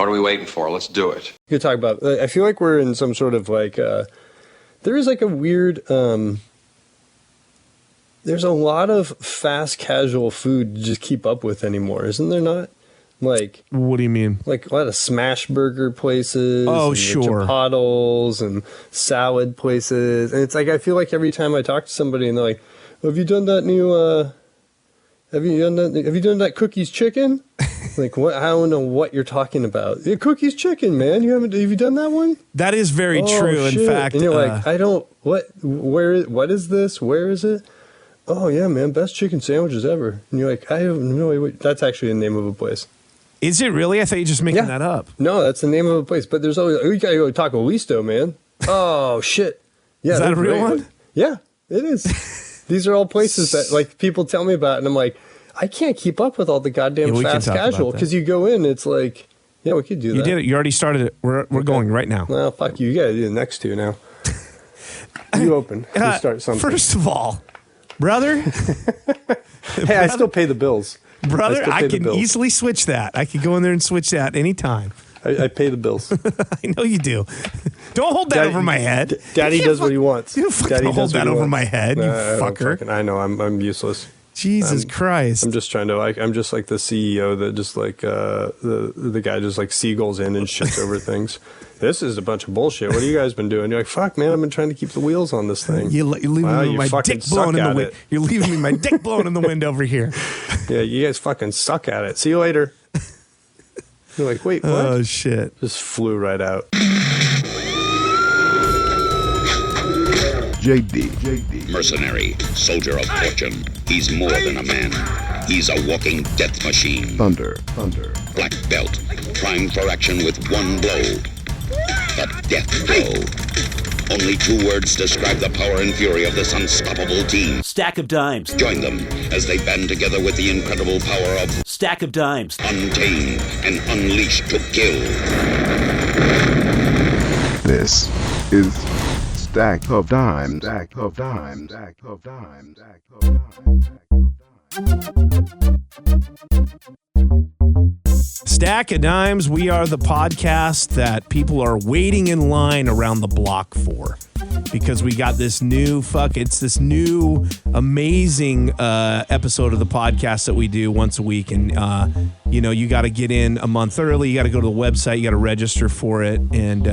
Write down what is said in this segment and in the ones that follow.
What are we waiting for? Let's do it. You could talk about, I feel like we're in some sort of like, there is like a weird, there's a lot of fast casual food to just keep up with anymore, isn't there not? Like, what do you mean? Like a lot of smash burger places. Oh, and sure. Chipotles and salad places. And it's like, I feel like every time I talk to somebody and they're like, have you done that new, have you done that Cookies Chicken? Like, what? I don't know what you're talking about. Yeah, Cookies Chicken, man. Have you done that one? That is very true. Shit. In fact, and you're like, what is this? Where is it? Oh yeah, man, best chicken sandwiches ever. And you're like, I have no idea. That's actually the name of a place. Is it really? I thought you were just making that up. No, that's the name of a place. But there's always, you gotta go to Taco Listo, man. Oh shit. Yeah, is that a real one? Yeah, it is. These are all places that like people tell me about, and I'm like, I can't keep up with all the goddamn fast casual because you go in, it's like, yeah, we could do that. You did it. You already started it. We're going right now. Well, fuck you. You gotta do the next two now. You open. You start something. First of all, brother. Hey, I still pay the bills. Brother, I can easily switch that. I could go in there and switch that anytime. I pay the bills. I know you do. Don't hold that over my head. Daddy does what he wants. You don't fucking hold that over my head, you fucker. I know, I'm useless. Jesus Christ. I'm just trying to I'm just like the CEO that just like the guy just like seagulls in and shits over things. This is a bunch of bullshit. What have you guys been doing? You're like, fuck, man, I've been trying to keep the wheels on this thing. You're leaving me my dick blowing in the wind. You're leaving me my dick blowing in the wind over here. Yeah, you guys fucking suck at it. See you later. You're like, wait, what? Oh, shit. Just flew right out. JD. Mercenary, soldier of fortune. He's more than a man. He's a walking death machine. Thunder. Black belt, primed for action with one blow. The death blow. Only 2 words describe the power and fury of this unstoppable team. Stack of Dimes. Join them as they band together with the incredible power of Stack of Dimes. Untamed and unleashed to kill. This is Stack of Dimes. Stack of Dimes. Stack of Dimes. Stack of Dimes. Stack of Dimes, we are the podcast that people are waiting in line around the block for because we got this new it's this new amazing episode of the podcast that we do once a week. And, you got to get in a month early. You got to go to the website. You got to register for it. And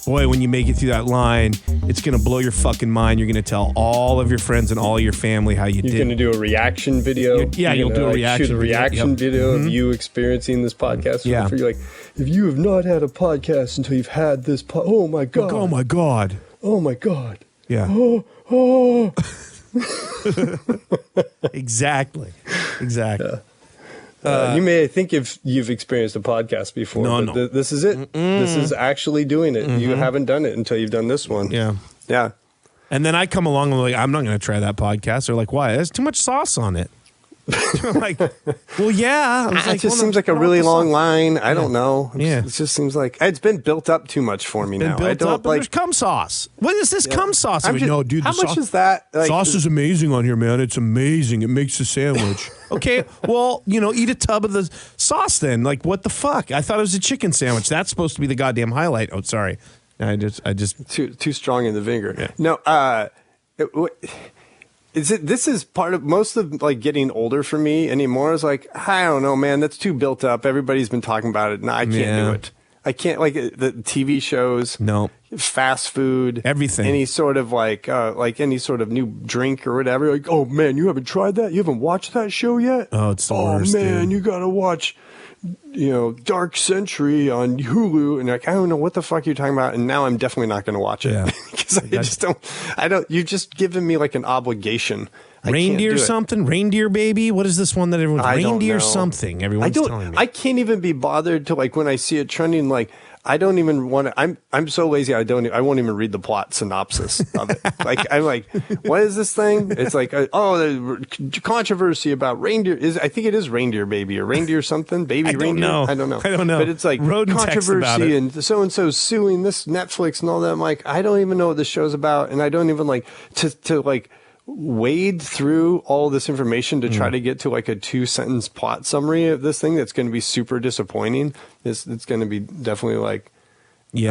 boy, when you make it through that line, it's going to blow your fucking mind. You're going to tell all of your friends and all your family how you did. You're going to do a reaction video. You'll do a reaction video. Shoot a reaction video of you experiencing this podcast. Yeah. You're like, if you have not had a podcast until you've had this oh my God. Oh my God. Oh my God. Yeah. Oh. Exactly. Yeah. You may think if you've experienced a podcast before, but this is it. This is actually doing it. You haven't done it until you've done this one. Yeah. And then I come along and I'm like, I'm not going to try that podcast. They're like, why? There's too much sauce on it. I'm like, well, yeah. It just seems like a really long line. I don't know. It just seems like it's been built up too much for me now. I don't like. There's cum sauce. What is this cum sauce? No, dude. How much is that? Sauce is amazing on here, man. It's amazing. It makes a sandwich. Okay, well, eat a tub of the sauce then. Like, what the fuck? I thought it was a chicken sandwich. That's supposed to be the goddamn highlight. Oh, sorry. I just too strong in the vinegar. Yeah. No. This is part of most of like getting older for me anymore is like, I don't know, man, that's too built up. Everybody's been talking about it. No, I can't do it. I can't like the TV shows. No. Fast food. Everything. Any sort of like any sort of new drink or whatever. Like, oh man, you haven't tried that? You haven't watched that show yet? Oh, it's the worst, man, dude. You gotta watch Dark Century on Hulu, and like, I don't know what the fuck you're talking about, and now I'm definitely not going to watch it because you've just given me like an obligation. Reindeer something? Reindeer baby? What is this one that everyone's reindeer something? Everyone's telling me. I can't even be bothered to like when I see it trending, like I don't even want to. I'm so lazy. I won't even read the plot synopsis of it. Like I'm like, what is this thing? It's like the controversy about reindeer. I think it is Reindeer Baby or Reindeer something. Baby Reindeer. I don't know. But it's like controversy and so and so suing this Netflix and all that. I'm like, I don't even know what this show's about, and I don't even like to like wade through all this information to try to get to like a 2-sentence plot summary of this thing that's going to be super disappointing. It's going to be definitely like, very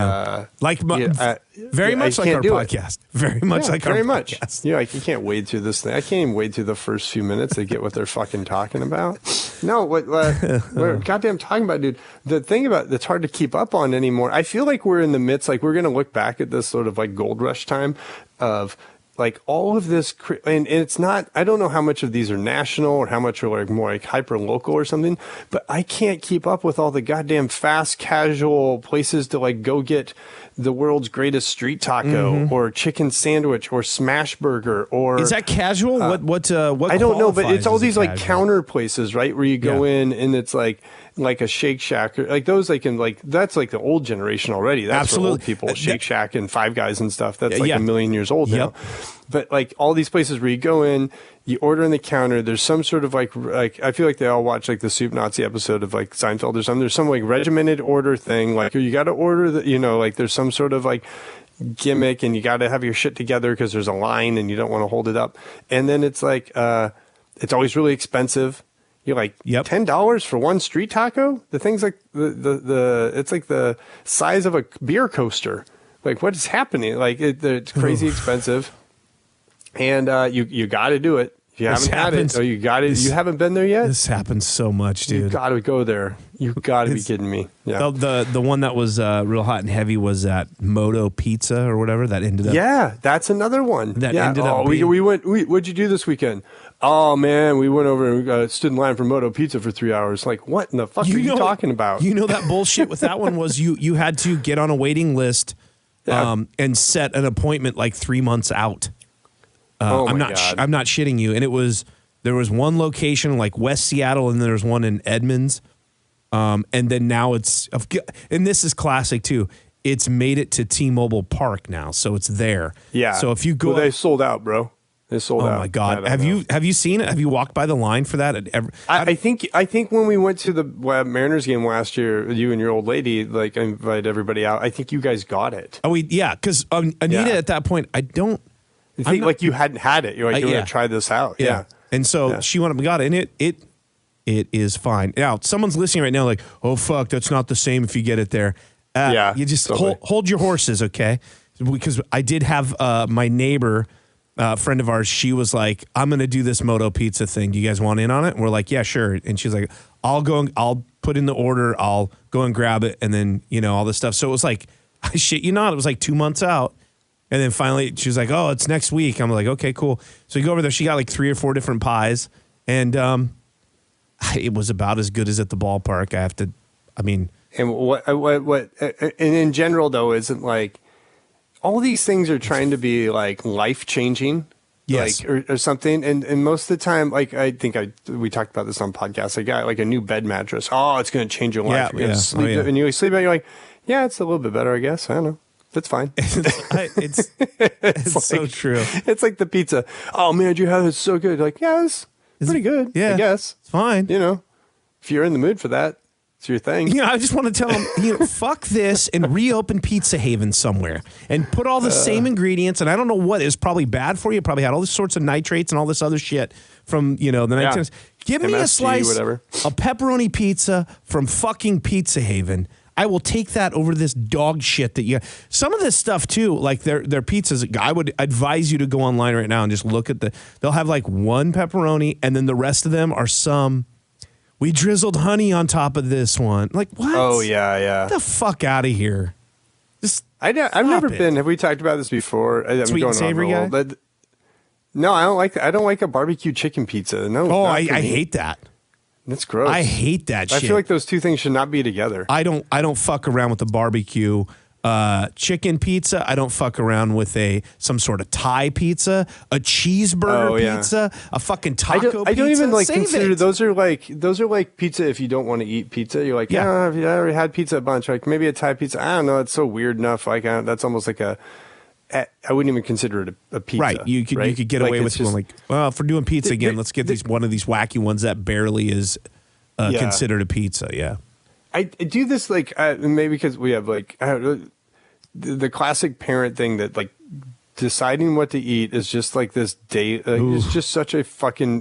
much like our podcast. Very much like our podcast. Yeah, like you can't wade through this thing. I can't even wade through the first few minutes to get what they're fucking talking about. No, what we're goddamn talking about, dude. The thing about that's hard to keep up on anymore. I feel like we're in the midst, like we're going to look back at this sort of like gold rush time of like all of this, and it's not, I don't know how much of these are national or how much are like more like hyper local or something, but I can't keep up with all the goddamn fast casual places to like go get the world's greatest street taco or chicken sandwich or smash burger or. Is that casual? What I don't know, but it's all these like casual? counter places, right? Where you go in and it's like a Shake Shack, or like those like in like, that's like the old generation already. That's Absolutely. for old people, Shake Shack and Five Guys and stuff. That's like a million years old now. But like all these places where you go in, you order on the counter, there's some sort of like I feel like they all watch like the Soup Nazi episode of like Seinfeld or something. There's some like regimented order thing, like you got to order that, you know, like there's some sort of like gimmick and you got to have your shit together because there's a line and you don't want to hold it up. And then it's like, it's always really expensive. You're like $10 for one street taco. The thing's like the it's like the size of a beer coaster. Like what is happening? Like it's crazy expensive, and you got to do it. If you haven't had it, or you got it. You haven't been there yet. This happens so much, dude. You got to go there. You got to be kidding me. Yeah. The one that was real hot and heavy was that Moto Pizza or whatever that ended up. Yeah, that's another one. That ended up. We went. What'd you do this weekend? Oh man, we went over and stood in line for Moto Pizza for 3 hours. Like, what in the fuck are you talking about? You know that bullshit with that one was you had to get on a waiting list, and set an appointment like 3 months out. I'm not shitting you. And there was one location like West Seattle, and there was one in Edmonds, and then now and this is classic too. It's made it to T-Mobile Park now, so it's there. Yeah. So if you go, they sold out, bro. They sold out. Oh my god! Have you seen it? Have you walked by the line for that? I think when we went to the Mariners game last year, you and your old lady, like, invited everybody out. I think you guys got it. Oh, because Anita at that point, I think like you hadn't had it. You're like, you're gonna try this out. Yeah. And so she went up and got it, and it is fine. Now, someone's listening right now, like, oh fuck, that's not the same if you get it there. You just hold your horses, okay? Because I did have my neighbor. Friend of ours, she was like, I'm going to do this Moto Pizza thing. Do you guys want in on it? And we're like, yeah, sure. And she's like, I'll put in the order. I'll go and grab it. And then, all this stuff. So it was like, I shit you not, it was like 2 months out. And then finally she was like, oh, it's next week. I'm like, okay, cool. So you go over there. She got like 3 or 4 different pies. And it was about as good as at the ballpark. And what, and in general though, isn't like, all these things are trying to be like life-changing, yes, like, or something. And most of the time, like, I think we talked about this on podcasts. I got like a new bed mattress. Oh, it's going to change your life. You're gonna sleep and you sleep and you're like, yeah, it's a little bit better, I guess. I don't know. That's fine. It's like, so true. It's like the pizza. Oh man, did you have it? It's so good. Like, yeah, it's pretty good. Yeah, I guess it's fine. If you're in the mood for that. It's your thing. I just want to tell them, fuck this and reopen Pizza Haven somewhere and put all the same ingredients. And I don't know what is probably bad for you. Probably had all these sorts of nitrates and all this other shit from, the 1900s. Give me a slice, whatever. A pepperoni pizza from fucking Pizza Haven. I will take that over this dog shit that you. Some of this stuff too, like their pizzas. I would advise you to go online right now and just look at they'll have like one pepperoni and then the rest of them are some. We drizzled honey on top of this one. Like, what? Oh, yeah. Get the fuck out of here. I've never been. Have we talked about this before? Sweet and savory guy? No, I don't like. I don't like a barbecue chicken pizza. No. Oh, I hate that. That's gross. I hate that shit. I feel like those two things should not be together. I don't fuck around with the barbecue chicken pizza. I don't fuck around with some sort of Thai pizza, a cheeseburger pizza, a fucking taco pizza. I don't even consider those are like pizza if you don't want to eat pizza. You're like, I already had pizza a bunch. Like maybe a Thai pizza. I don't know. It's so weird enough. Like that's almost like I wouldn't even consider it a pizza. Right. You could get away with going well, if we're doing pizza again, let's get one of these wacky ones that barely is considered a pizza. Yeah. I do this maybe because we have the classic parent thing that like deciding what to eat is just like this day. It's just such a fucking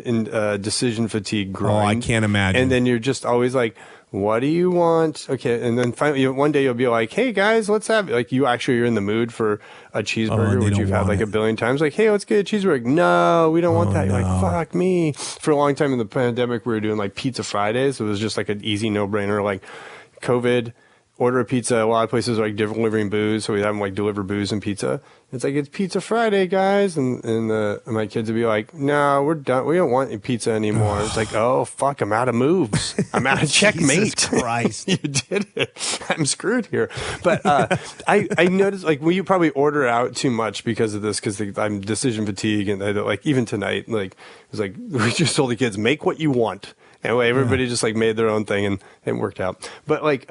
decision fatigue grind. Oh, I can't imagine. And then you're just always like, what do you want? Okay. And then finally, one day you'll be like, hey guys, let's have, like, you're in the mood for a cheeseburger, which you've had like a billion times. Like, hey, let's get a cheeseburger. No, we don't want that. You're like, fuck me. For a long time in the pandemic, we were doing like Pizza Fridays. It was just like an easy no-brainer, like COVID, order a pizza. A lot of places are like delivering booze, so we have them like deliver booze and pizza. It's like, it's Pizza Friday, guys, and my kids would be like, no, we're done. We don't want pizza anymore. It's like, oh fuck, I'm out of moves. I'm out of checkmate. Jesus Christ, you did it. I'm screwed here. But I noticed, like, you probably order out too much because of this, because I'm decision fatigue, and like even tonight, like it was like we just told the kids, make what you want. Anyway, everybody just like made their own thing, and it worked out. But like,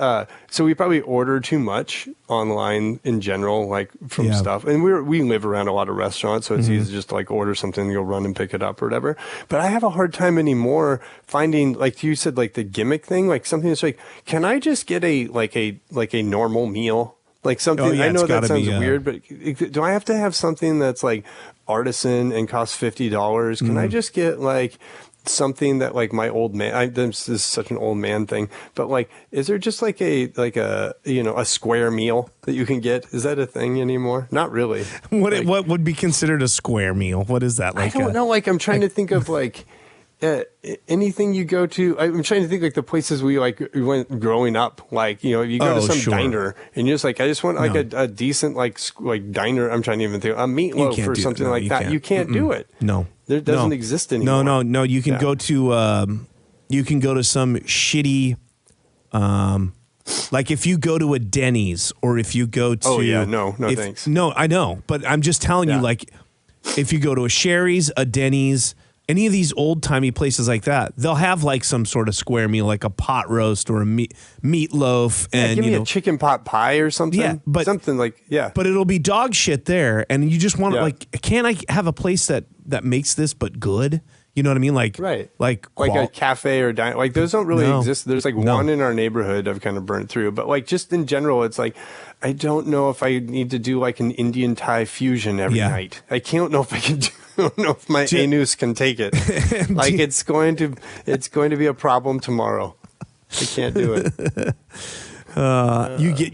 so we probably order too much online in general, like from stuff. And we live around a lot of restaurants, so it's easy to just like order something and go run and pick it up or whatever. But I have a hard time anymore finding, like you said, like the gimmick thing, like something that's like, can I just get a normal meal? Like something, I know that sounds weird, but do I have to have something that's like artisan and costs $50? Can I just get like something that like my old man, this is such an old man thing, but like, is there just like a square meal that you can get? Is that a thing anymore? Not really. What would be considered a square meal? What is that? Like, I don't know. Like, I'm trying to think of like anything you go to. I'm trying to think like the places we went growing up. Like, you go to some diner and you're just like, I just want like a decent like diner. I'm trying to even think a meatloaf or something like that. You can't do it. No. There doesn't exist anymore. No. You can go to some shitty, like if you go to a Denny's or if you go to. No, thanks. No, I know, but I'm just telling you, like, if you go to a Sherry's, a Denny's, any of these old timey places like that, they'll have like some sort of square meal, like a pot roast or a meatloaf, and give me a chicken pot pie or something. Yeah, but something like But it'll be dog shit there, and you just want like, can I have a place that makes this but good? You know what I mean? Like like a cafe or diner. Like those don't really exist. There's like one in our neighborhood I've kind of burnt through, but like just in general, it's like I don't know if I need to do like an Indian Thai fusion every night. I can't know if I can do. I don't know if my anus can take it. Like it's going to be a problem tomorrow. I can't do it.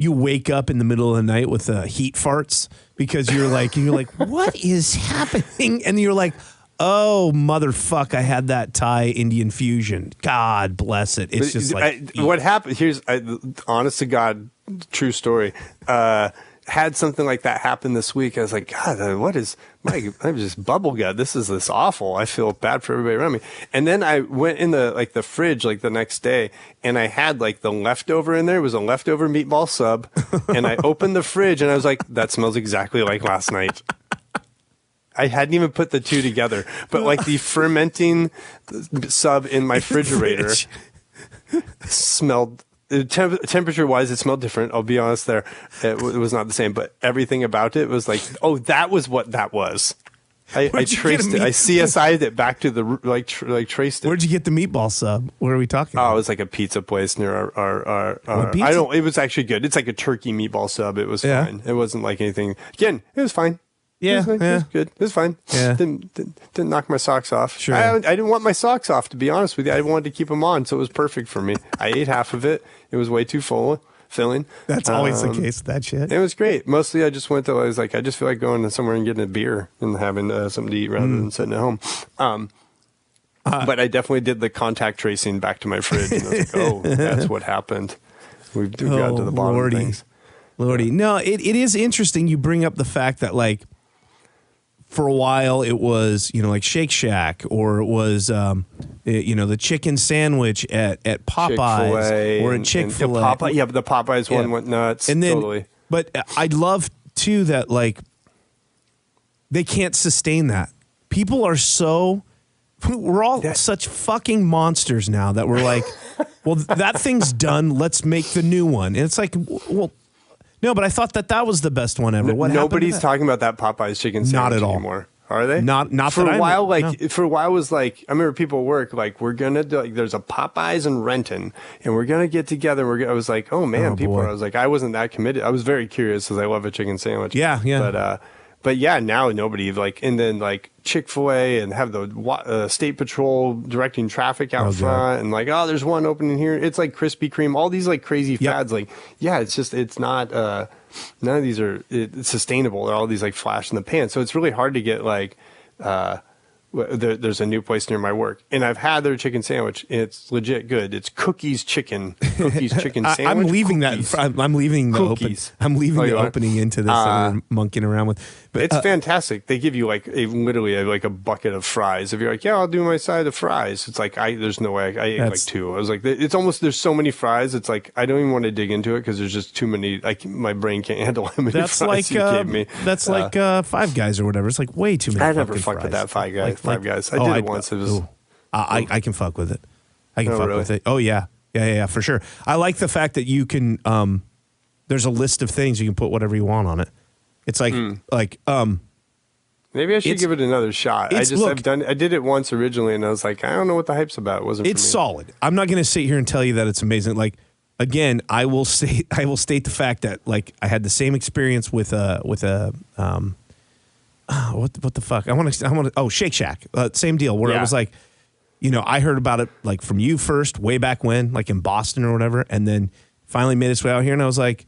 You wake up in the middle of the night with heat farts because you're like what is happening? And you're like, oh motherfuck, I had that Thai Indian fusion. God bless it. It's just like what happened. Here's honest to God, true story. Had something like that happen this week. I was like, God, what is I'm just bubble gut. This is awful. I feel bad for everybody around me. And then I went in the fridge like the next day, and I had like the leftover in there. It was a leftover meatball sub, and I opened the fridge and I was like, that smells exactly like last night. I hadn't even put the two together, but like the fermenting sub in my refrigerator smelled. Temperature-wise, it smelled different. I'll be honest there. It was not the same, but everything about it was like, oh, that was what that was. I traced it. I CSI'd it back to the traced it. Where'd you get the meatball sub? What are we talking about? Oh, it was like a pizza place near our pizza? It was actually good. It's like a turkey meatball sub. It was fine. It wasn't like anything. Again, it was fine. Yeah, it was good. It was fine. Yeah. Didn't knock my socks off. Sure. I didn't want my socks off, to be honest with you. I wanted to keep them on, so it was perfect for me. I ate half of it. It was way too filling. That's always the case with that shit. It was great. Mostly I just went to, I was like, I just feel like going to somewhere and getting a beer and having something to eat rather than sitting at home. But I definitely did the contact tracing back to my fridge. And I was like, oh, that's what happened. We've got to the bottom of things. Lordy. No, it is interesting you bring up the fact that like, for a while, it was, like Shake Shack, or it was, the chicken sandwich at Popeyes, Chick-fil-A, or at Chick-fil-A. But the Popeyes one went nuts. And then, totally. But I'd love, too, that, like, they can't sustain that. People are we're all such fucking monsters now that we're like, well, that thing's done. Let's make the new one. And it's like, well, no, but I thought that was the best one ever. What Nobody's talking about that Popeyes chicken sandwich Not at all. anymore. Are they? Not for that a while. No. For a while, it was like I remember people at work like we're gonna do, like there's a Popeyes in Renton, and we're gonna get together. I was like, oh man, people. Boy. I was like, I wasn't that committed. I was very curious because I love a chicken sandwich. Yeah. but yeah, now nobody like, and then like Chick-fil-A and have the state patrol directing traffic out front, and like, oh, there's one opening here. It's like Krispy Kreme, all these like crazy fads. Like, yeah, it's not. None of these are sustainable. They're all these like flash in the pan. So it's really hard to get like. There's a new place near my work, and I've had their chicken sandwich. It's legit good. It's Cookies Chicken sandwich. I'm leaving Cookies. I'm leaving the Cookies. I'm leaving the opening into this that we're monkeying around with. But it's fantastic. They give you like literally like a bucket of fries. If you're like, yeah, I'll do my side of fries. It's like there's no way I ate like 2. I was like, it's almost there's so many fries. It's like I don't even want to dig into it because there's just too many. Like my brain can't handle how many fries you gave me. That's like Five Guys or whatever. It's like way too many. I never fucked with that Five Guys. Five Guys. I did it once. It was. I can fuck with it. I can fuck with it. Oh yeah, for sure. I like the fact that you can. There's a list of things you can put whatever you want on it. It's like Maybe I should give it another shot. I did it once originally, and I was like, I don't know what the hype's about. It wasn't. It's solid. I'm not going to sit here and tell you that it's amazing. Like again, I will state the fact that like I had the same experience with a what the fuck? I want to Shake Shack. Same deal where I was like, I heard about it like from you first, way back when, like in Boston or whatever, and then finally made its way out here, and I was like,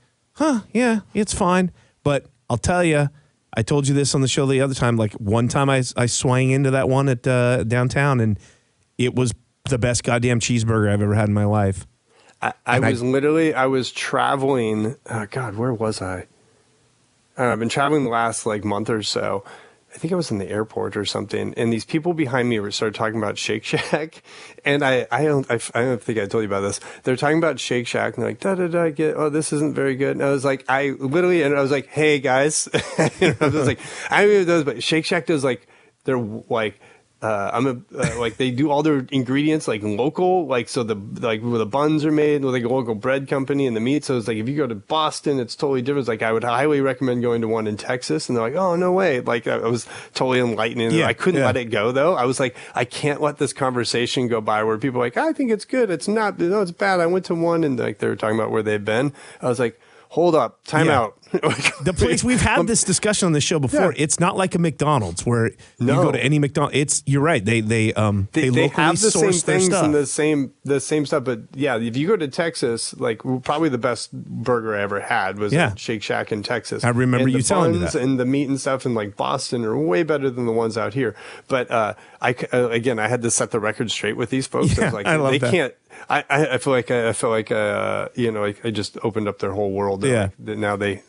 yeah, it's fine. But I'll tell you, I told you this on the show the other time. Like one time I swang into that one at downtown, and it was the best goddamn cheeseburger I've ever had in my life. I was traveling. Oh God, where was I? I've been traveling the last like month or so. I think I was in the airport or something, and these people behind me started talking about Shake Shack, and I don't think I told you about this. They're talking about Shake Shack, and they're like, this isn't very good. And I was like, I was like, hey guys, I was like, I don't know those, but Shake Shack does like, they're like. Like they do all their ingredients like local, like so the where the buns are made with like a local bread company and the meat. So it's like if you go to Boston, it's totally different. It's like I would highly recommend going to one in Texas, and they're like, oh no way! Like I was totally enlightening. Yeah, I couldn't let it go though. I was like, I can't let this conversation go by where people are like, I think it's good. It's not. No, it's bad. I went to one and like they were talking about where they've been. I was like, hold up, time out. The place we've had this discussion on the show before. Yeah. It's not like a McDonald's where you go to any McDonald's. You're right. They locally have the same things stuff. and the same stuff. But yeah, if you go to Texas, like probably the best burger I ever had was at Shake Shack in Texas. I remember you telling me that. And the meat and stuff in like Boston are way better than the ones out here. But I had to set the record straight with these folks. Yeah, I was like, I love that. Can't. I feel like I just opened up their whole world. Yeah. Like, now they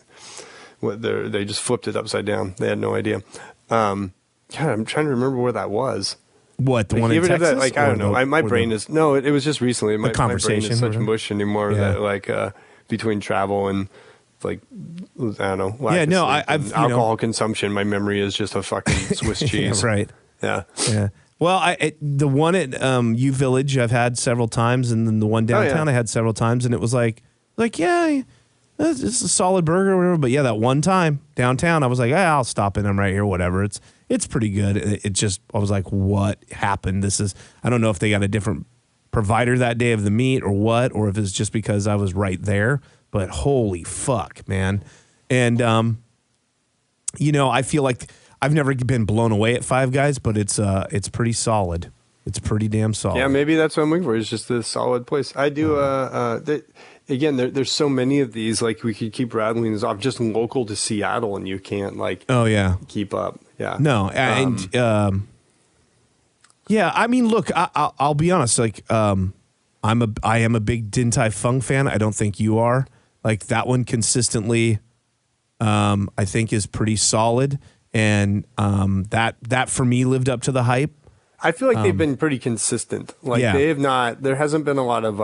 just flipped it upside down. They had no idea. God, I'm trying to remember where that was. What, the one in Texas? That, like, I don't know. My brain is no. It was just recently. My brain is such mush anymore that like between travel and like I don't know. Yeah, no. I've alcohol consumption. My memory is just a fucking Swiss cheese. Yeah, right. Yeah. Well, the one at U Village I've had several times, and then the one downtown I had several times, and it was like yeah, it's a solid burger or whatever. But yeah, that one time downtown, I was like, I'll stop in. I'm right here, whatever. It's pretty good. It just, I was like, what happened? I don't know if they got a different provider that day of the meat or what, or if it's just because I was right there. But holy fuck, man! And I feel like I've never been blown away at Five Guys, but it's pretty solid. It's pretty damn solid. Yeah, maybe that's what I'm looking for. It's just a solid place. I do. Again, there's so many of these. Like we could keep rattling these off, just local to Seattle, and you can't like. Oh yeah. Keep up. Yeah. No, and yeah. I mean, look, I'll be honest. Like, I am a big Din Tai Fung fan. I don't think you are. Like that one consistently, I think is pretty solid. And that for me lived up to the hype. I feel like they've been pretty consistent. Like they have not. There hasn't been a lot of.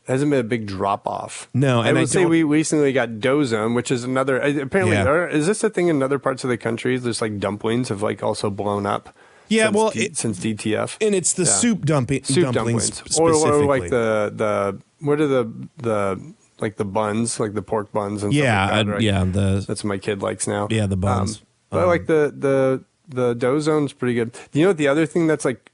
Hasn't been a big drop off. No, and I would say we recently got Dozone, which is another. Apparently, is this a thing in other parts of the country? There's like dumplings have like also blown up. Yeah, since DTF, and it's the soup dumplings or like the what are the like the buns, like the pork buns and stuff like that, right? That's what my kid likes now. Yeah, the buns. But like the Dozone's pretty good. You know what the other thing that's like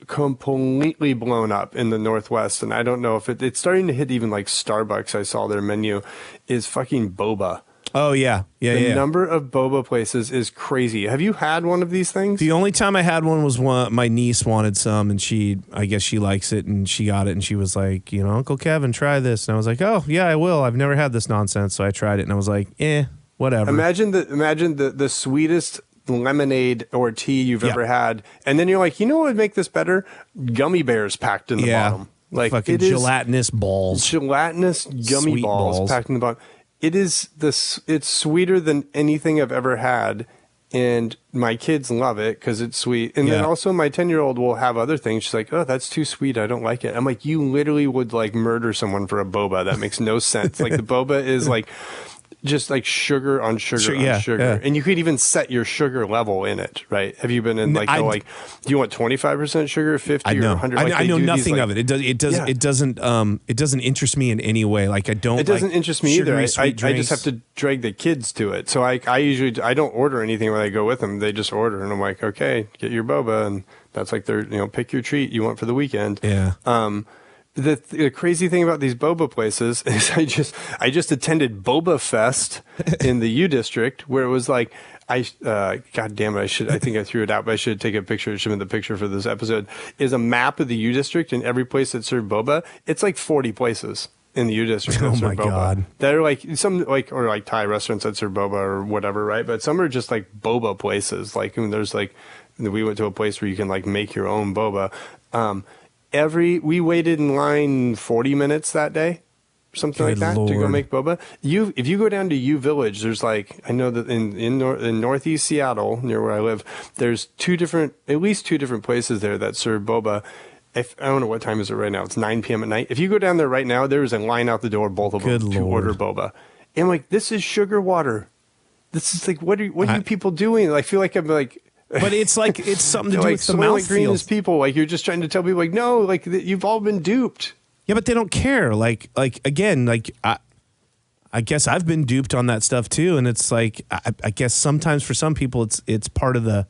completely blown up in the Northwest, and I don't know if it's starting to hit even like Starbucks. I saw their menu is fucking boba. Oh yeah, The number of boba places is crazy. Have you had one of these things? The only time I had one was my niece wanted some, and I guess she likes it, and she got it, and she was like, Uncle Kevin, try this, and I was like, oh yeah, I will. I've never had this nonsense, so I tried it, and I was like, whatever. Imagine the sweetest lemonade or tea you've ever had, and then you're like, what would make this better? Gummy bears packed in the bottom, like fucking gelatinous balls, gelatinous gummy Sweet balls packed in the bottom. It is it's sweeter than anything I've ever had, and my kids love it because it's sweet. And then also my 10-year-old will have other things. She's like, oh, that's too sweet, I don't like it. I'm like, you literally would like murder someone for a boba. That makes no sense. Like the boba is like just like sugar on sugar on sugar. Yeah. And you could even set your sugar level in it, right? Have you been in like, do you want 25% sugar, 50 or 100? I know nothing of it. It doesn't interest me in any way. Like I don't. It doesn't interest me either. I just have to drag the kids to it. So I don't order anything when I go with them. They just order, and I'm like, okay, get your boba, and that's like their pick your treat you want for the weekend. Yeah. The crazy thing about these boba places is I just attended Boba Fest in the U District, where it was like God damn it, I think I threw it out, but I should take a picture. It should have been the picture for this episode. Is a map of the U District, and every place that served boba, it's like 40 places in the U District that serve boba. God. That are like some or Thai restaurants that serve boba or whatever, right? But some are just like boba places. Like there's like we went to a place where you can like make your own boba. We waited in line 40 minutes that day, something like that, to go make boba. If you go down to U Village, there's like, I know that in Northeast Seattle, near where I live, there's at least two different places there that serve boba. I don't know what time is it right now. It's 9 p.m. at night. If you go down there right now, there is a line out the door, both of them, to order boba. And I'm like, this is sugar water. This is like, what are you people doing? I feel like I'm like, but it's like it's something to do with the mouthfeel. Green is people. Like you're just trying to tell people, like, no, like you've all been duped. Yeah, but they don't care. Like again, like I guess I've been duped on that stuff too, and it's like I guess sometimes for some people it's part of the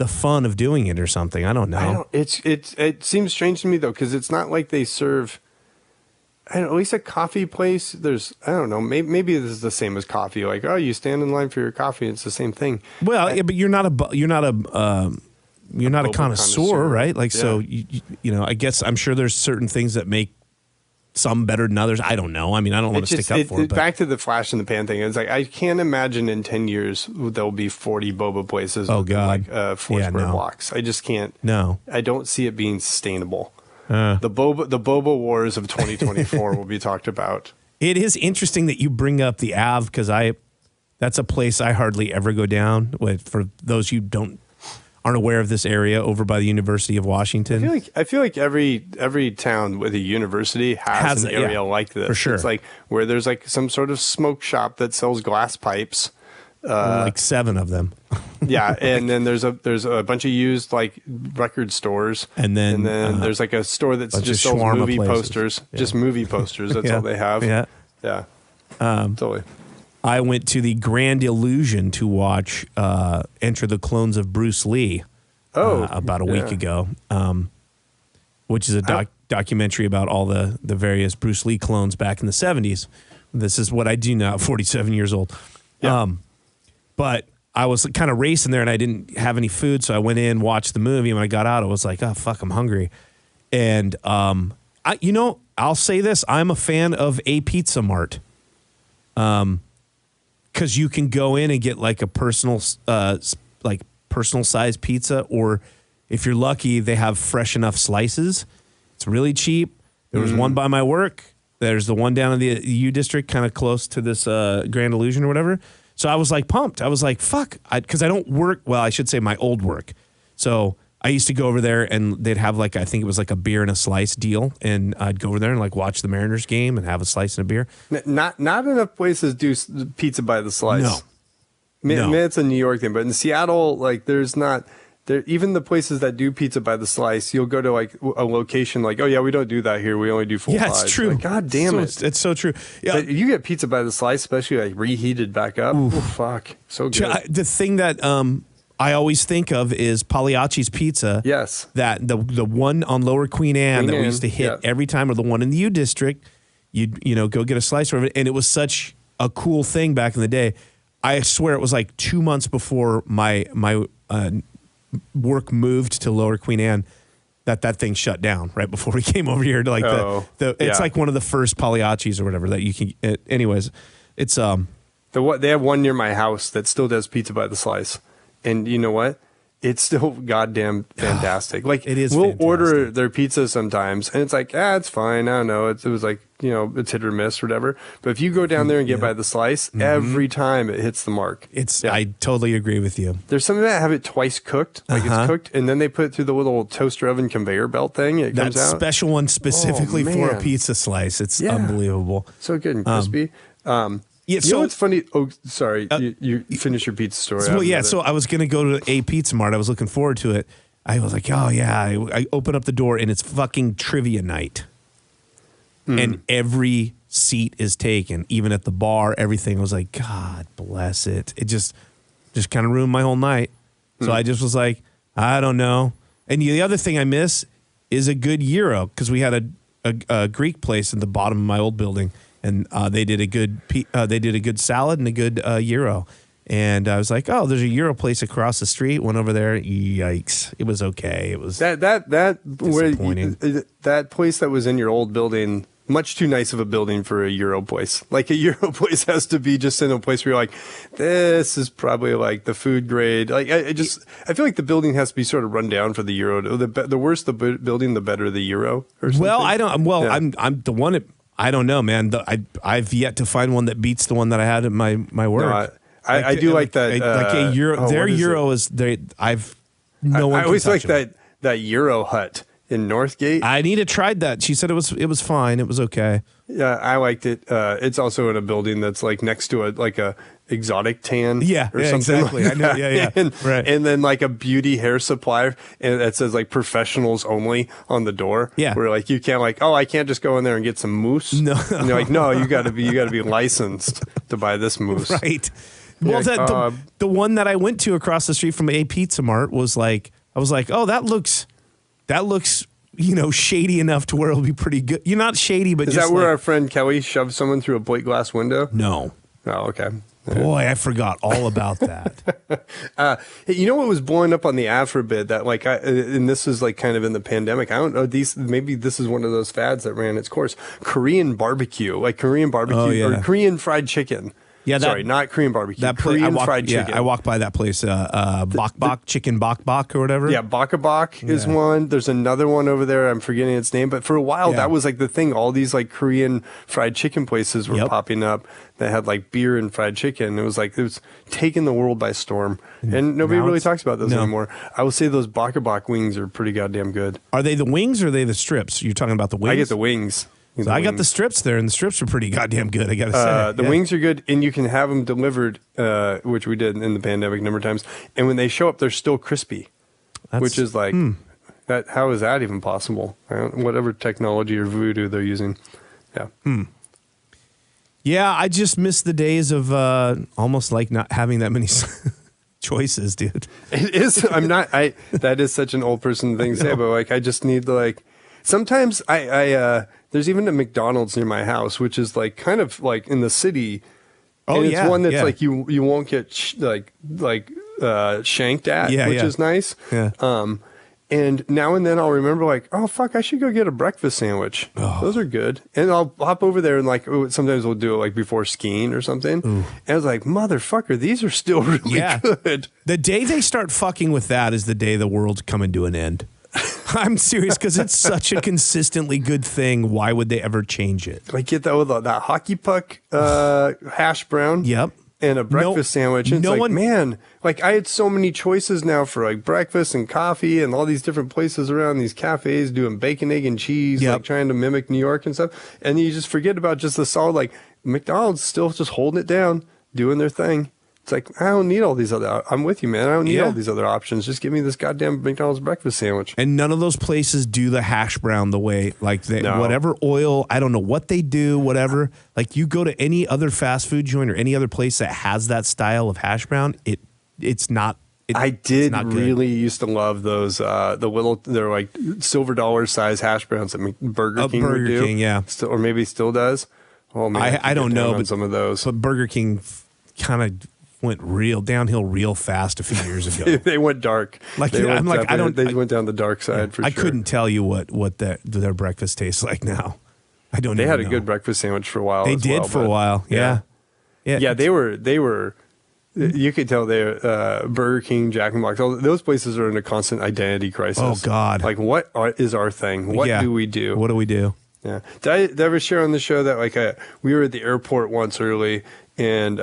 fun of doing it or something. I don't know. It seems strange to me though, because it's not like they serve. I don't know, at least a coffee place. I don't know. Maybe this is the same as coffee. Like, oh, you stand in line for your coffee. It's the same thing. Well, but you're not a connoisseur, right? Like, so you know. I guess I'm sure there's certain things that make some better than others. I don't know. I mean, I don't want to stick up for it. But back to the flash in the pan thing. It's like I can't imagine in 10 years there'll be 40 boba places. Oh God, like 4 square blocks. I just can't. No, I don't see it being sustainable. The boba wars of 2024 will be talked about. It is interesting that you bring up the Ave because that's a place I hardly ever go down. For those who aren't aware of this area, over by the University of Washington, I feel like every town with a university has an area like this. For sure, it's like where there's like some sort of smoke shop that sells glass pipes. Like 7 of them. Yeah, and then there's a bunch of used like record stores, and then there's like a store that's just sells movie posters, just movie posters. That's all they have. Yeah. Totally. I went to the Grand Illusion to watch Enter the Clones of Bruce Lee. About a week ago, which is a documentary about all the various Bruce Lee clones back in the 70s. This is what I do now, 47 years old. Yeah. But I was kind of racing there and I didn't have any food. So I went in, watched the movie. And when I got out, I was like, oh, fuck, I'm hungry. And, I'll say this. I'm a fan of a Pizza Mart. Because you can go in and get like a personal size pizza. Or if you're lucky, they have fresh enough slices. It's really cheap. There was one by my work. There's the one down in the U District, kind of close to this Grand Illusion or whatever. So I was like pumped. I was like, fuck, because I don't work. Well, I should say my old work. So I used to go over there and they'd have like, I think it was like a beer and a slice deal. And I'd go over there and like watch the Mariners game and have a slice and a beer. Not enough places do pizza by the slice. No. Maybe it's a New York thing, but in Seattle, like there's not. Even the places that do pizza by the slice, you'll go to like a location like, oh yeah, we don't do that here. We only do full size. Yeah, it's true. Like, God damn it. It's so true. Yeah. But you get pizza by the slice, especially like reheated back up. Oh, fuck. So good. The thing that I always think of is Pagliacci's Pizza. Yes. That the one on Lower Queen Anne that we used to hit every time, or the one in the U District, you'd go get a slice of it. And it was such a cool thing back in the day. I swear it was like 2 months before my work moved to Lower Queen Anne that thing shut down right before we came over here to like it's like one of the first Pagliacci's or whatever that you can. Anyways, it's they have one near my house that still does pizza by the slice, and you know what? It's still goddamn fantastic. Like it is. We'll fantastic. order their pizza sometimes, and it's like, it's fine. I don't know. It was like, it's hit or miss or whatever. But if you go down there and get by the slice, every time it hits the mark. I totally agree with you. There's some that have it twice cooked, like it's cooked, and then they put it through the little toaster oven conveyor belt thing. It comes out. Special one specifically for a pizza slice. It's unbelievable. So good and crispy. Yeah, you know what's funny? Oh, sorry. You finish your pizza story. So I was going to go to a Pizza Mart. I was looking forward to it. I was like, oh, yeah. I open up the door, and it's fucking trivia night. And every seat is taken, even at the bar, everything. I was like, God bless it. It just kind of ruined my whole night. So I just was like, I don't know. And the other thing I miss is a good gyro, because we had a Greek place in the bottom of my old building. And they did a good salad and a good gyro. And I was like, oh, there's a gyro place across the street. Went over there. Yikes! It was okay. It was that disappointing. That place that was in your old building. Much too nice of a building for a Euro place. Like a Euro place has to be just in a place where you're like, this is probably like the food grade. Like I feel like the building has to be sort of run down for the Euro. The worse the building, the better the Euro. Or something. Well, I don't. Well, yeah. I'm the one. I don't know, man. I've yet to find one that beats the one that I had at my work. No, I do like that. Like a Euro. Their Euro is they. I've no one. I always like them. that Euro hut in Northgate. I need to try that. She said it was fine. It was okay. Yeah, I liked it. It's also in a building that's like next to a exotic tan. Yeah, or something exactly. Like I know. Yeah. Right. And then like a beauty hair supplier, and that says like professionals only on the door. Yeah, where like you can't I can't just go in there and get some mousse. No, and you're like, no, you got to be licensed to buy this mousse. Right. Well, like, the one that I went to across the street from a Pizza Mart was like, I was like, oh, that looks, shady enough to where it'll be pretty good. You're not shady, but is just that where our friend Kelly shoved someone through a plate glass window? No. Oh, okay. Boy, I forgot all about that. Hey, you know what was blowing up on the ad for a bit that and this is like kind of in the pandemic. I don't know, maybe this is one of those fads that ran its course. Korean barbecue, or Korean fried chicken. Yeah, sorry, not Korean barbecue. That Korean fried chicken. Yeah, I walked by that place, Bok Bok, Chicken Bok Bok or whatever. Yeah, Bok Bok is one. There's another one over there. I'm forgetting its name. But for a while, that was like the thing. All these like Korean fried chicken places were popping up that had like beer and fried chicken. It was taking the world by storm. And nobody really talks about those anymore. I will say those Bok Bok wings are pretty goddamn good. Are they the wings or are they the strips? You're talking about the wings? I get the wings. So I got the strips there, and the strips are pretty goddamn good, I got to say. The wings are good, and you can have them delivered, which we did in the pandemic a number of times. And when they show up, they're still crispy, which is like, that. How is that even possible? Whatever technology or voodoo they're using. Yeah. Yeah, I just miss the days of almost like not having that many choices, dude. It is. That is such an old person thing to say, but like, I just need sometimes there's even a McDonald's near my house, which is like kind of like in the city. Oh, and it's one that's like you won't get shanked at, which is nice. Yeah. And now and then I'll remember like, oh fuck, I should go get a breakfast sandwich. Oh. Those are good. And I'll hop over there and like sometimes we'll do it like before skiing or something. Ooh. And I was like, motherfucker, these are still really good. The day they start fucking with that is the day the world's coming to an end. I'm serious, because it's such a consistently good thing. Why would they ever change it? Like get that hockey puck hash brown. Yep. And a breakfast sandwich. And man, like I had so many choices now for like breakfast and coffee and all these different places around these cafes doing bacon, egg, and cheese, like trying to mimic New York and stuff. And you just forget about just the solid, like McDonald's still just holding it down, doing their thing. It's like, I don't need all these other, I'm with you, man. I don't need all these other options. Just give me this goddamn McDonald's breakfast sandwich. And none of those places do the hash brown the way, like whatever oil, I don't know what they do, whatever. Like you go to any other fast food joint or any other place that has that style of hash brown, it's not. I did really used to love those, they're like $silver size hash browns that Burger King would do. King, yeah. Or maybe still does. Oh man, I don't know, but some of those. But Burger King kind of went downhill real fast a few years ago. They went dark. They went down the dark side for sure. I couldn't tell you what their breakfast tastes like now. I don't. They even had a know. good breakfast sandwich for a while. They did for a while. Yeah. They were. You could tell they're Burger King, Jack in the Box. All those places are in a constant identity crisis. Oh God! Like, is our thing? What do we do? What do we do? Yeah. Did I ever share on the show that we were at the airport once early and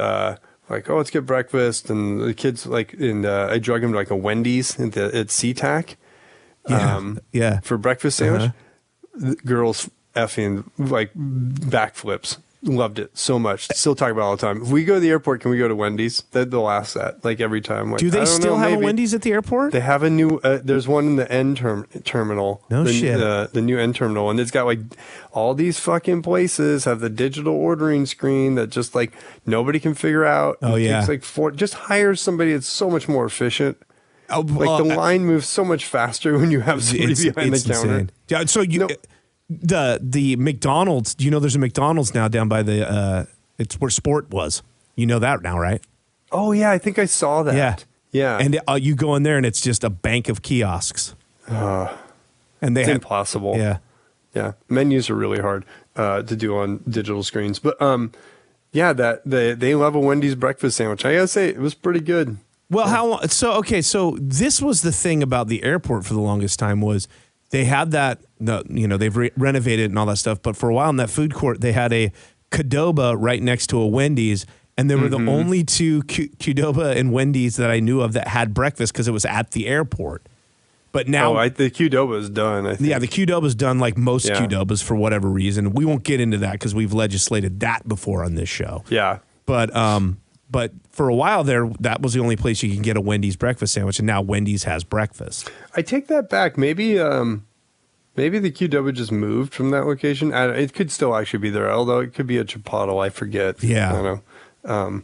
let's get breakfast, and the kids I drug them to a Wendy's at SeaTac. For breakfast sandwich. The girls effing backflips. Loved it so much. Still talk about it all the time. If we go to the airport, can we go to Wendy's? They'll ask that every time. Do they still have a Wendy's at the airport? They have a new. There's one in the end terminal. Shit. The new end terminal, and it's got all these fucking places have the digital ordering screen that just nobody can figure out. Oh yeah. It's just hire somebody. It's so much more efficient. Oh, the line moves so much faster when you have somebody behind the counter. Insane. Yeah. So the McDonald's, there's a McDonald's now down by it's where Sport was. You know that now, right? Oh yeah, I think I saw that. Yeah. And you go in there and it's just a bank of kiosks. And it's impossible. Yeah. Yeah. Menus are really hard to do on digital screens. But that they love a Wendy's breakfast sandwich. I gotta say, it was pretty good. Well, how long? So this was the thing about the airport for the longest time was they had that, they've renovated and all that stuff. But for a while in that food court, they had a Qdoba right next to a Wendy's. And they were the only two Qdoba and Wendy's that I knew of that had breakfast because it was at the airport. But now the Qdoba is done, I think. Yeah, the Qdoba is done like most Qdobas for whatever reason. We won't get into that because we've legislated that before on this show. Yeah. But for a while there, that was the only place you can get a Wendy's breakfast sandwich, and now Wendy's has breakfast. I take that back. Maybe the Qdoba just moved from that location. It could still actually be there, although it could be a Chipotle. I forget. Yeah. I don't know.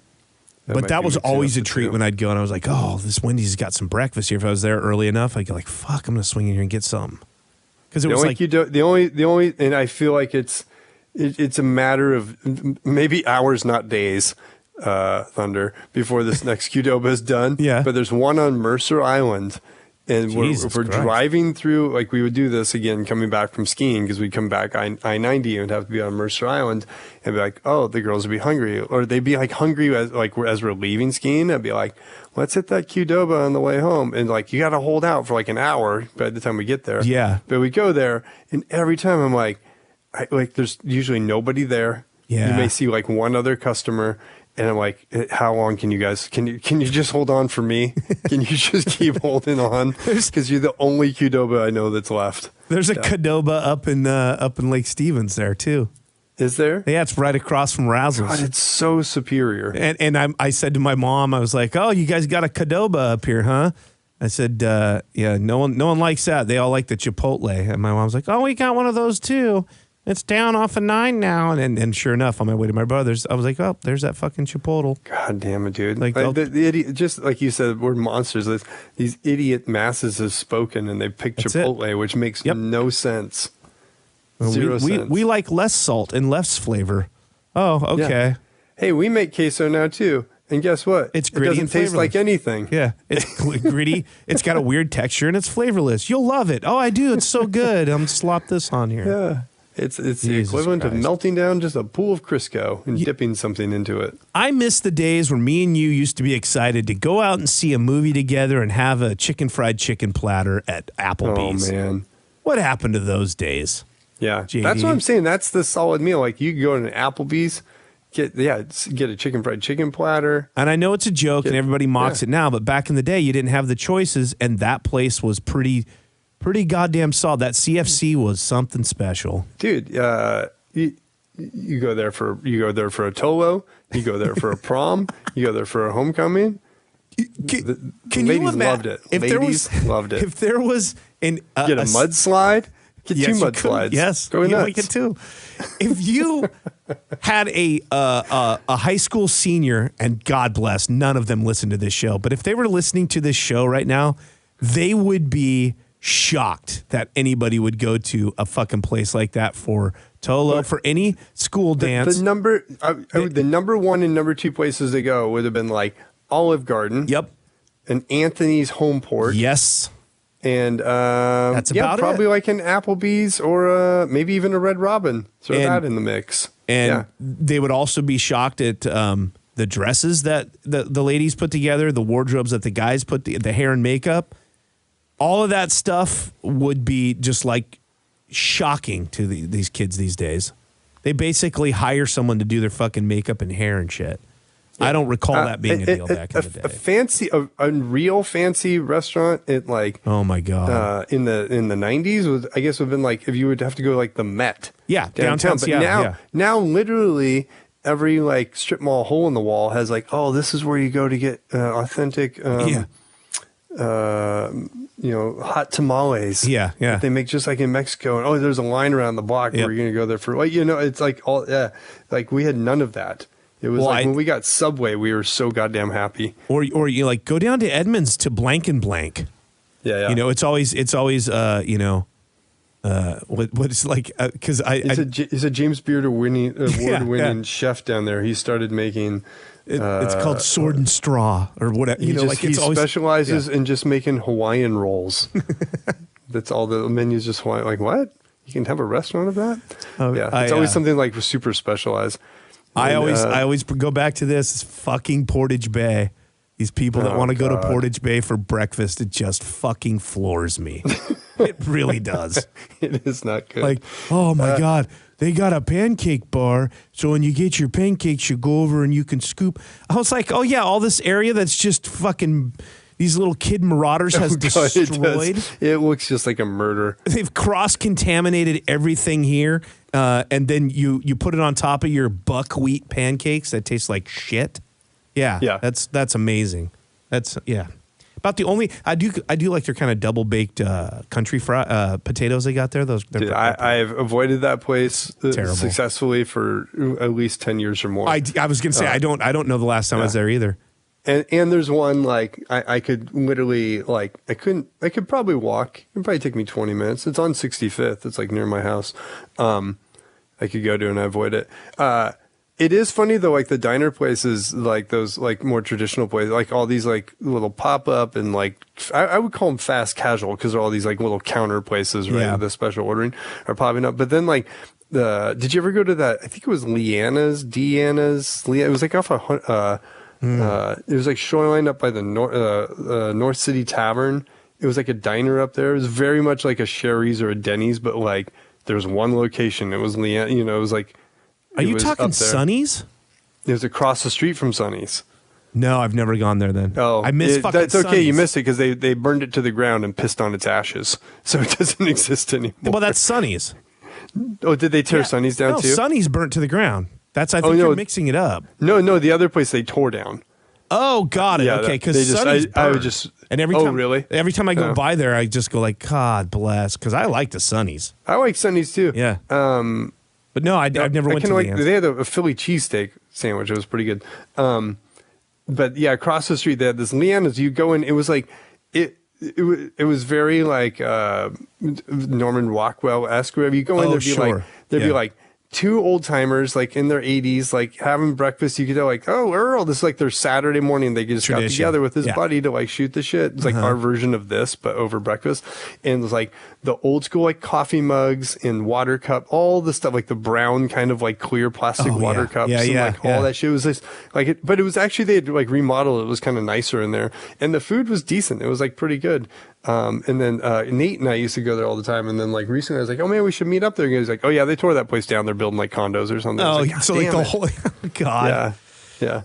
But that was always a treat when I'd go, and I was like, oh, this Wendy's has got some breakfast here. If I was there early enough, I'd go fuck, I'm going to swing in here and get some. Because it was the only, and I feel like it's a matter of maybe hours, not days, Thunder, before this next Qdoba is done. Yeah. But there's one on Mercer Island, and we're driving through, we would do this again coming back from skiing, because we'd come back I-90 and have to be on Mercer Island and be like, oh, the girls would be hungry, or they'd be hungry as we're leaving skiing. I'd be like, let's hit that Qdoba on the way home, and you got to hold out for an hour by the time we get there. Yeah. But we go there, and every time I'm there's usually nobody there. Yeah. You may see one other customer. And I'm like, how long can you guys, can you just hold on for me? Can you just keep holding on? Because you're the only Qdoba I know that's left. There's a Qdoba up in Lake Stevens there too. Is there? Yeah, it's right across from Razzles. God, it's so superior. And I said to my mom, I was like, oh, you guys got a Qdoba up here, huh? I said, yeah, no one likes that. They all like the Chipotle. And my mom's like, oh, we got one of those too. It's down off of 9 now. And sure enough, on my way to my brother's, I was like, oh, there's that fucking Chipotle. God damn it, dude. The idiot, just like you said, we're monsters. These idiot masses have spoken, and they picked Chipotle, which makes no sense. Zero sense. We like less salt and less flavor. Oh, okay. Yeah. Hey, we make queso now, too. And guess what? It's gritty. It doesn't taste like anything. Yeah, it's gritty. It's got a weird texture, and it's flavorless. You'll love it. Oh, I do. It's so good. I'm slop this on here. Yeah. It's the equivalent of melting down just a pool of Crisco and dipping something into it. I miss the days where me and you used to be excited to go out and see a movie together and have a fried chicken platter at Applebee's. Oh, man. What happened to those days? Yeah. JD? That's what I'm saying. That's the solid meal. You could go to an Applebee's, get a fried chicken platter. And I know it's a joke and everybody mocks it now, but back in the day, you didn't have the choices, and that place was pretty goddamn solid. That CFC was something special, dude. You go there for a Tolo, you go there for a prom, you go there for a homecoming. Can ladies you imagine? loved it? Loved it. If there was get a mudslide, get two mudslides. Yes, go nuts. Like it too. If you had a high school senior, and God bless, none of them listen to this show, but if they were listening to this show right now, they would be shocked that anybody would go to a fucking place like that for Tolo for any school dance. The number one and number two places to go would have been like Olive Garden. Yep. And Anthony's Home Port. Yes. And that's about probably it. like an Applebee's or maybe even a Red Robin. Throw that in the mix. And they would also be shocked at the dresses that the ladies put together, the wardrobes that the guys put, the hair and makeup. All of that stuff would be just like shocking to these kids these days. They basically hire someone to do their fucking makeup and hair and shit. I don't recall that being a deal back in the day. A real fancy restaurant at like, oh my God, in the 90s was, I guess, would have been like if you would have to go like the Met, downtown But Seattle. now literally every like strip mall hole in the wall has like, oh, this is where you go to get authentic, hot tamales. Yeah. That they make just like in Mexico. And there's a line around the block where you're going to go there for, it's like like we had none of that. It was when we got Subway, we were so goddamn happy. Or you like go down to Edmonds to blank and blank. Yeah. It's always what it's like because he's a James Beard award-winning chef down there. He started making. It's called Sword and Straw or whatever. He specializes in just making Hawaiian rolls. That's all the menu's just Hawaiian. Like what? You can have a restaurant of that? It's always something like super specialized. I always go back to this fucking Portage Bay. These people that want to go to Portage Bay for breakfast, it just fucking floors me. It really does. It is not good. Like, oh my God, they got a pancake bar. So when you get your pancakes, you go over and you can scoop. I was like, oh yeah, all this area that's just fucking these little kid marauders has destroyed. It looks just like a murder. They've cross-contaminated everything here. And then you put it on top of your buckwheat pancakes that taste like shit. Yeah. That's amazing. About the only I do like their kind of double baked country potatoes they got there. I've avoided that place successfully for at least 10 years or more. I was gonna say I don't know the last time I was there either. And there's one like I could literally like I could probably walk. It'd probably take me 20 minutes. It's on 65th. It's like near my house. I could go to and I avoid it. It is funny though, like the diner places, like those like more traditional places, like all these like little pop up and like I would call them fast casual because they're all these like little counter places, right? With the special ordering are popping up. But then like did you ever go to that? I think it was Deanna's. It was like off it was like shoreline up by the North City Tavern. It was like a diner up there. It was very much like a Sherry's or a Denny's, but like there was one location. It was Leanna. It was like. Are you talking Sonny's? It was across the street from Sonny's. No, I've never gone there then. Oh, I missed fucking that's okay. Sonny's. You missed it because they burned it to the ground and pissed on its ashes, so it doesn't exist anymore. Well, that's Sonny's. Oh, did they tear Sonny's down too? Sonny's burnt to the ground. I think you're mixing it up. No, the other place they tore down. Oh, got it. Okay, because Sonny's I would just. And every time, really? Every time I go by there, I just go like, God bless, because I like the Sonny's. I like Sonny's too. Yeah. But no, I've never went to Leanne's. They had a Philly cheesesteak sandwich. It was pretty good. But yeah, across the street they had this Leanna's. You go in, it was like it was very like Norman Rockwell-esque. Wherever you go in, there'd be like two old timers like in their 80s, like having breakfast. You could go like, oh, Earl, this is like their Saturday morning. They just got together with his buddy to like shoot the shit. It's like our version of this, but over breakfast. And it was like the old school like coffee mugs and water cup, all the stuff like the brown kind of like clear plastic water cups and like all that shit. It was just like but it was actually they had like remodeled it. It was kind of nicer in there, and the food was decent. It was like pretty good. And then Nate and I used to go there all the time. And then like recently I was like, oh man, we should meet up there. And he was like, oh yeah, they tore that place down. They're building like condos or something. Oh, like, so like the whole God. Yeah.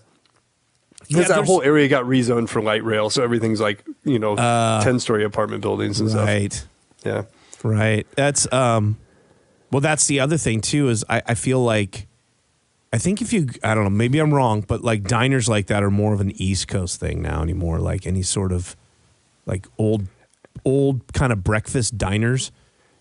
Because that whole area got rezoned for light rail, so everything's like 10-story apartment buildings and stuff. Right. Yeah. Right. That's well, that's the other thing too. Is I feel like I think I don't know, maybe I'm wrong, but like diners like that are more of an East Coast thing now anymore. Like any sort of like old kind of breakfast diners.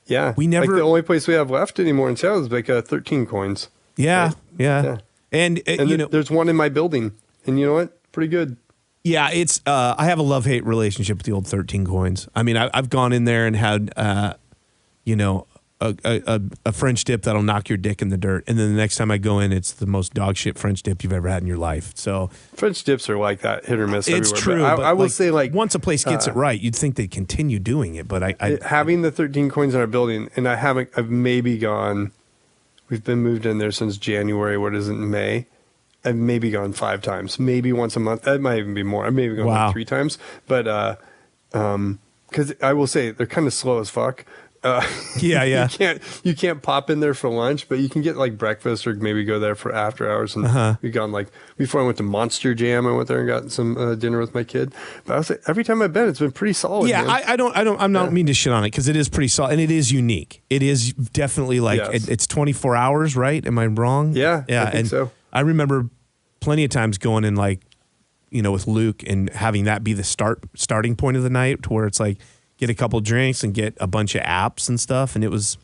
Yeah. We never. Like the only place we have left anymore in Seattle is like 13 Coins. Yeah. Right? Yeah. And there's one in my building, and you know what? Pretty good. Yeah, it's. I have a love-hate relationship with the old 13 Coins. I mean, I've gone in there and had, a French dip that'll knock your dick in the dirt, and then the next time I go in, it's the most dog shit French dip you've ever had in your life. So French dips are like that, hit or miss. It's everywhere. true. But I will say, like, once a place gets it right, you'd think they'd continue doing it. But having the 13 coins in our building, and I've maybe gone. We've been moved in there since January. What is it, May? I've maybe gone 5 times, maybe once a month. That might even be more. I've maybe gone like 3 times. But because I will say they're kind of slow as fuck. Yeah. You can't pop in there for lunch, but you can get like breakfast or maybe go there for after hours. And we've gone like before I went to Monster Jam, I went there and got some dinner with my kid. But I was like, every time I've been, it's been pretty solid. Yeah, man. I'm not mean to shit on it because it is pretty solid and it is unique. It is definitely like it's 24 hours, right? Am I wrong? Yeah, I think and so. I remember plenty of times going in like, with Luke and having that be the starting point of the night to where it's like, get a couple drinks and get a bunch of apps and stuff. And it was,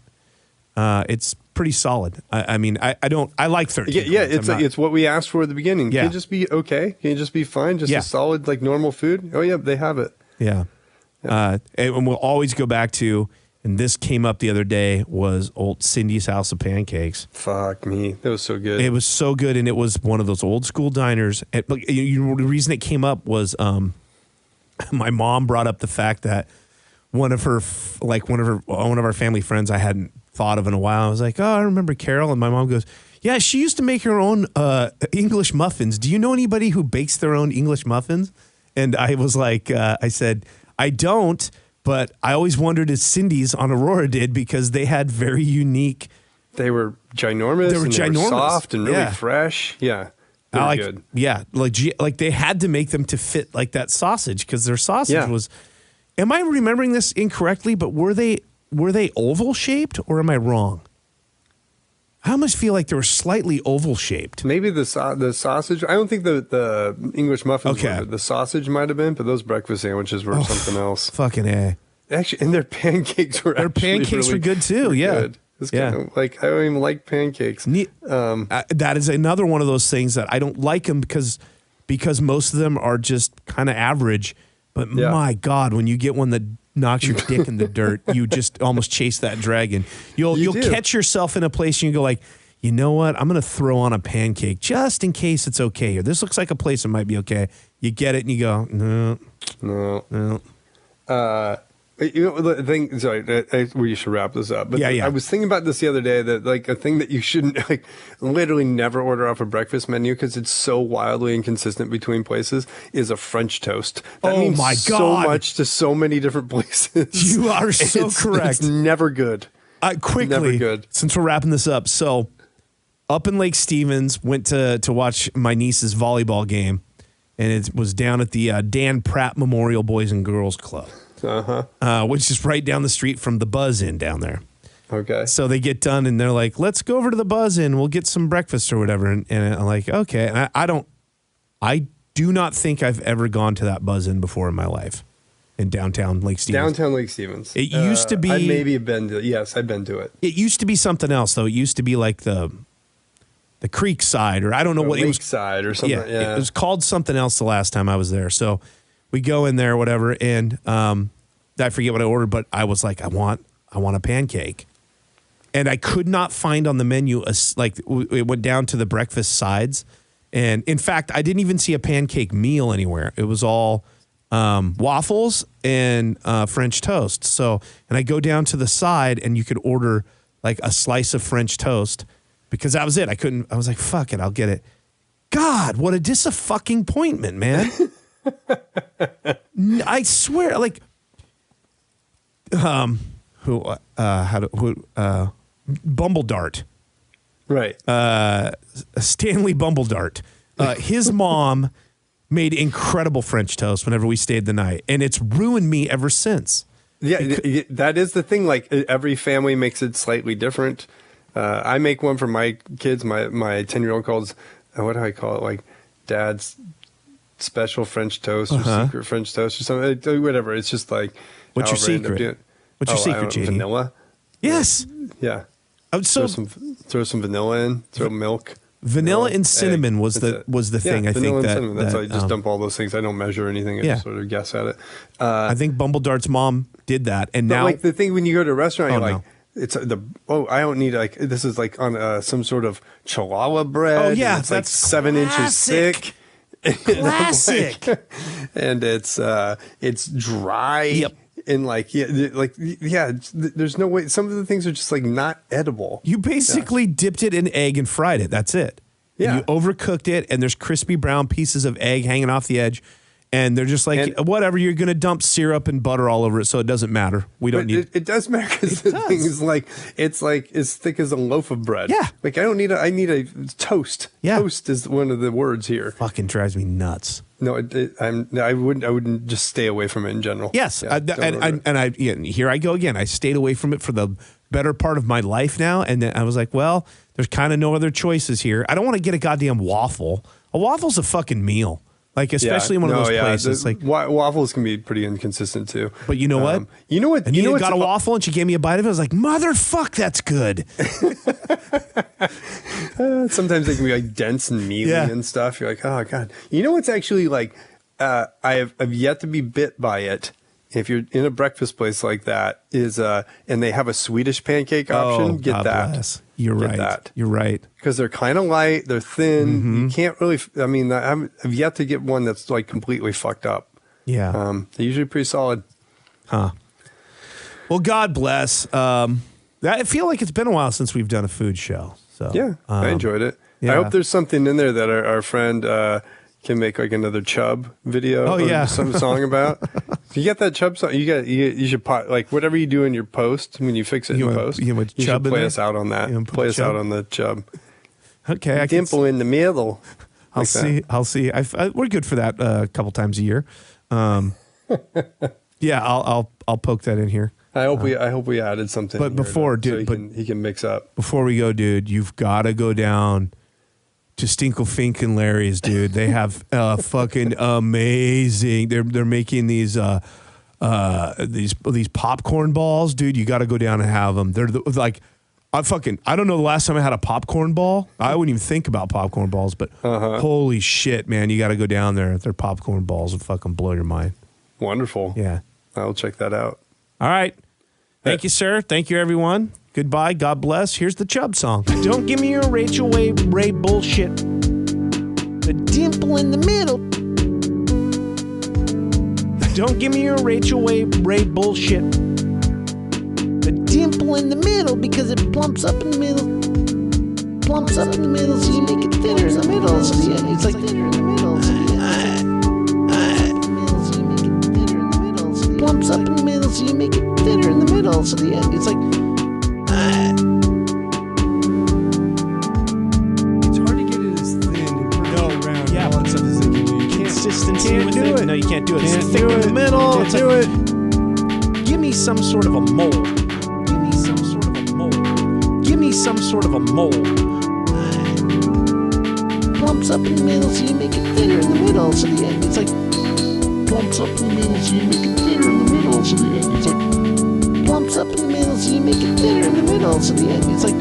it's pretty solid. I like 13. Yeah, it's what we asked for at the beginning. Yeah. Can it just be okay? Can it just be fine? Just a solid, like normal food? Oh, yeah, they have it. Yeah. And we'll always go back to, and this came up the other day, was old Cindy's House of Pancakes. Fuck me. That was so good. It was so good. And it was one of those old school diners. And, the reason it came up was my mom brought up the fact that one of our family friends I hadn't thought of in a while. I was like, oh, I remember Carol. And my mom goes, yeah, she used to make her own English muffins. Do you know anybody who bakes their own English muffins? And I was like, I said, I don't, but I always wondered if Cindy's on Aurora did because they had very unique. They were ginormous. They were soft and really fresh. Yeah. They were good. Yeah. Like they had to make them to fit like that sausage because their sausage was. Am I remembering this incorrectly? But were they oval shaped, or am I wrong? I almost feel like they were slightly oval shaped. Maybe the sausage. I don't think the English muffins were. The sausage might have been, but those breakfast sandwiches were something else. Fucking A. Actually, and their pancakes were. Their pancakes were good too. Yeah. Good. It's kind of like I don't even like pancakes. That is another one of those things that I don't like them because most of them are just kind of average. But my God, when you get one that knocks your dick in the dirt, you just almost chase that dragon. You'll catch yourself in a place and you go like, you know what? I'm going to throw on a pancake just in case it's okay here. This looks like a place that might be okay. You get it and you go, no. The thing. Sorry, we should wrap this up. But I was thinking about this the other day. That like a thing that you shouldn't literally never order off a breakfast menu because it's so wildly inconsistent between places is a French toast. That means so much to so many different places. You are so correct. It's never good. Quickly, never good. Since we're wrapping this up, so up in Lake Stevens, went to watch my niece's volleyball game, and it was down at the Dan Pratt Memorial Boys and Girls Club. Which is right down the street from the Buzz Inn down there. Okay. So they get done and they're like, let's go over to the Buzz Inn. We'll get some breakfast or whatever. And I'm like, okay. And I do not think I've ever gone to that Buzz Inn before in my life in downtown Lake Stevens. Downtown Lake Stevens. It used to be. I maybe have been to it. Yes, I've been to it. It used to be something else, though. It used to be like the creek side, or I don't know what it was. Side or something. Yeah. It was called something else the last time I was there. So we go in there or whatever. And, I forget what I ordered, but I was like, I want a pancake. And I could not find on the menu, it went down to the breakfast sides. And in fact, I didn't even see a pancake meal anywhere. It was all waffles and French toast. So, and I go down to the side and you could order like a slice of French toast because that was it. I was like, fuck it, I'll get it. God, what a disappointment, man. I swear, like, Bumbledart. Right. Stanley Bumbledart. His mom made incredible French toast whenever we stayed the night, and it's ruined me ever since. Yeah, that is the thing. Like every family makes it slightly different. I make one for my kids. My 10-year-old calls, what do I call it? Like Dad's special French toast or secret French toast or something. Whatever. It's just like. What's your secret? What's your secret, JD? Vanilla. Yes. Yeah. So throw some vanilla in. Throw milk. Vanilla and cinnamon was the thing. I think that cinnamon. That's why I just dump all those things. I don't measure anything. I just sort of guess at it. I think Bumbledart's mom did that, and now like the thing when you go to a restaurant, you're like, it's I don't need like, this is like on some sort of chihuahua bread. Oh, yeah, and it's like that's 7 inches classic. thick. Classic. And it's dry. Yep. And there's no way. Some of the things are just like not edible. You basically dipped it in egg and fried it. That's it. Yeah. You overcooked it, and there's crispy brown pieces of egg hanging off the edge. And they're just like, whatever, you're going to dump syrup and butter all over it, so it doesn't matter. We don't need it. Does matter because the thing is it's like as thick as a loaf of bread. Yeah. Like I need a toast. Yeah. Toast is one of the words here. Fucking drives me nuts. No, I wouldn't just stay away from it in general. Yes. Yeah, here I go again. I stayed away from it for the better part of my life now. And then I was like, well, there's kind of no other choices here. I don't want to get a goddamn waffle. A waffle's a fucking meal. Like, especially in one of those places. Like waffles can be pretty inconsistent too. But you know what? You know what? And you know got a waffle and she gave me a bite of it. I was like, motherfuck, that's good. Sometimes they can be like dense and mealy and stuff. You're like, oh God. You know what's actually like, I've yet to be bit by it. If you're in a breakfast place like that, and they have a Swedish pancake option, get God that. Bless. You're right. You're right. Because they're kind of light, they're thin. You can't really. I mean, I've yet to get one that's like completely fucked up. Yeah. They're usually pretty solid. Huh. Well, God bless. I feel like it's been a while since we've done a food show. So yeah, I enjoyed it. Yeah. I hope there's something in there that our friend can make like another Chub video. Oh, yeah. Some song about. If you get that Chub song, you should like whatever you do in your post when you fix it in post. You should play us out on that. Play us out on the Chub. Okay, Dimple in the middle. I'll see. We're good for that a couple times a year. Yeah, I'll poke that in here. I hope we added something. But before, dude, so he can mix up. Before we go, dude, you've got to go down to Stinkle-Fink and Larry's, dude. They have fucking amazing. They're making these popcorn balls, dude. You got to go down and have them. They're like, I don't know the last time I had a popcorn ball. I wouldn't even think about popcorn balls, but holy shit, man, you got to go down there. Their popcorn balls would fucking blow your mind. Wonderful. Yeah, I'll check that out. All right. Thank you, sir. Thank you, everyone. Goodbye. God bless. Here's the Chubb song. Don't give me your Rachel Ray bullshit. The dimple in the middle. Don't give me your Rachel Ray bullshit. The dimple in the middle because it plumps up in the middle. Plumps up in the middle, so you make it thinner in the middle. So it's like thinner in the middle. Plumps up in the middle, so you make it thinner in the middle. So it's like. It's hard to get it as thin and around. Yeah, but consistency with it. No, you can't do it. It's thick in the middle. Can't do it. Give me some sort of a mold. Give me some sort of a mold. Give me some sort of a mold. Plumps up in the middle, so you make it thinner in the middle. So it's like. Plumps up in the middle, so you make it thinner in the middle. So it's like. Plumps up in the middle, so you make it thinner in the middle. So it's like.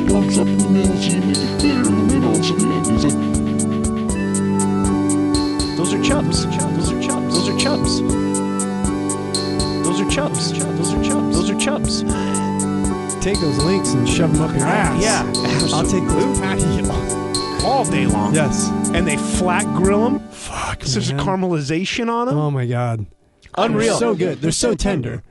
Plumps up in the middle, so you make it thinner in the middle. So it's like. Those are Chubs. Those are Chubs. Those are Chubs. Those are Chubs. Those are Chubs. Those are Chubs. Take those links and shove them up your ass. Yeah. I'll take those patio all day long. Yes. And they flat grill them. Fuck, There's a man. caramelization on them. Oh my God. Unreal. They're so good. They're so tender.